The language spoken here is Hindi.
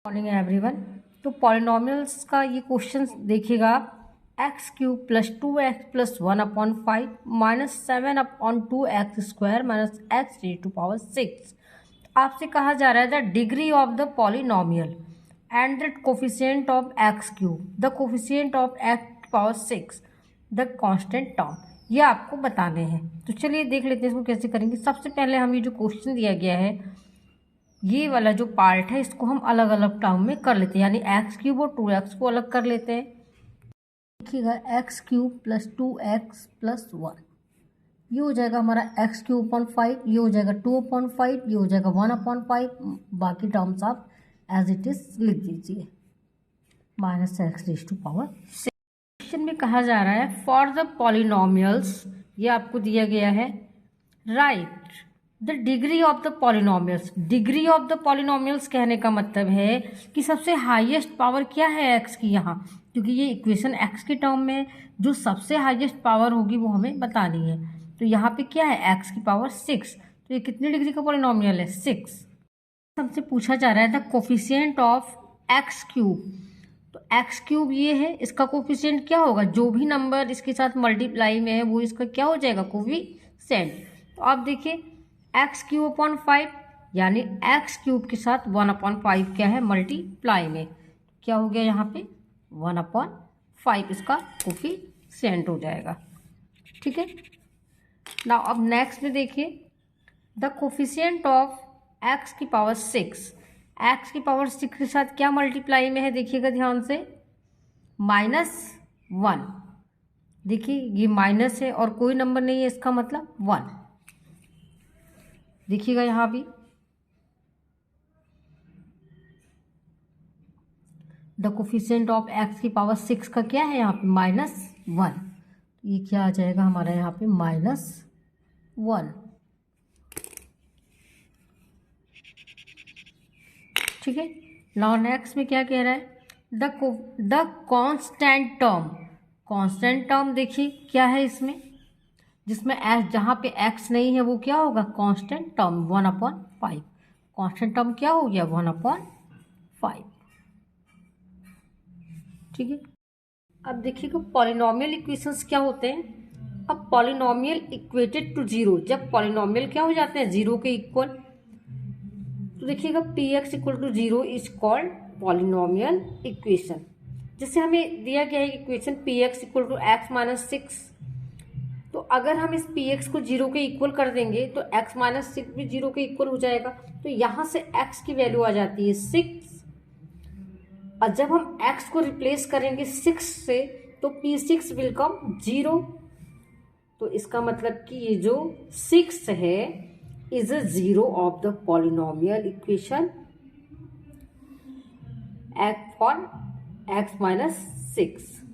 Morning everyone. तो पॉलिनॉमियल्स का ये क्वेश्चन देखिएगा आप। X cube plus 2x plus 1/5 minus 7/2x² minus x री टू पावर 6। आपसे कहा जा रहा है the degree of the polynomial and the coefficient of x cube, the coefficient of x power 6, the constant term. ये आपको बताने हैं। तो चलिए देख लेते हैं इसको कैसे करेंगे। सबसे पहले हम ये जो क्वेश्चन दिया गया है, ये वाला जो पार्ट है इसको हम अलग अलग टर्म में कर लेते हैं, यानी एक्स क्यूब और 2x को अलग कर लेते हैं। देखिएगा x cube plus 2x plus 1, ये हो जाएगा हमारा एक्स क्यूब अपॉन 5, ये हो जाएगा 2/5, ये हो जाएगा 1/5। बाकी टर्म्स आप एज इट इज लिख दीजिए, minus X raise to power 6। Question में कहा जा रहा है फॉर द पॉलिनॉमियल्स, ये आपको दिया गया है, right the degree of the polynomials. Degree of the polynomials कहने का मतलब है कि सबसे हाईएस्ट पावर क्या है एक्स की यहाँ, क्योंकि ये इक्वेशन एक्स के टर्म में जो सबसे हाईएस्ट पावर होगी वो हमें बतानी है। तो यहाँ पे क्या है, एक्स की पावर 6, तो ये कितनी डिग्री का पॉलिनॉमियल है, 6। हमसे पूछा जा रहा है the coefficient of x cube. तो एक्स क्यूब ये है, इसका कोफिशिएंट क्या होगा, जो भी नंबर इसके साथ मल्टीप्लाई में है वो इसका क्या हो जाएगा, कोफिशिएंट। तो आप देखिए एक्स क्यूब अपॉन 5, यानी एक्स क्यूब के साथ 1/5 क्या है, मल्टीप्लाई में, क्या हो गया यहाँ पे 1/5 इसका कोफिशिएंट हो जाएगा। ठीक है ना। अब नेक्स्ट में देखिए द कोफिशिएंट ऑफ एक्स की पावर 6, एक्स की पावर 6 के साथ क्या मल्टीप्लाई में है, देखिएगा ध्यान से, -1। देखिए ये माइनस है और कोई नंबर नहीं है, इसका मतलब 1। देखिएगा यहाँ भी द कोफिशिएंट ऑफ एक्स की पावर 6 का क्या है यहाँ पे, -1। ये क्या आ जाएगा हमारा यहाँ पे, -1। ठीक है। नाउ नेक्स्ट में क्या कह रहा है, the constant term. Constant term देखिए क्या है इसमें, जिसमें एक्स, जहाँ पे एक्स नहीं है वो क्या होगा, कांस्टेंट टर्म 1/5। कांस्टेंट टर्म क्या हो गया, 1/5। ठीक है। अब देखिएगा पॉलिनॉमियल इक्वेशंस क्या होते हैं। अब पॉलिनॉमियल इक्वेटेड टू 0, जब पॉलिनॉमियल क्या हो जाते हैं, 0 के इक्वल, तो देखिएगा px equal to 0 is called polynomial equation. जैसे हमें दिया गया है equation px equal to x minus 6, तो अगर हम इस px को 0 के इक्वल कर देंगे तो x माइनस 6 भी 0 के इक्वल हो जाएगा। तो यहाँ से x की वैल्यू आ जाती है 6, और जब हम x को रिप्लेस करेंगे 6 से तो p6 विल कम 0। तो इसका मतलब कि ये जो 6 है is a 0 of the polynomial equation for x minus 6।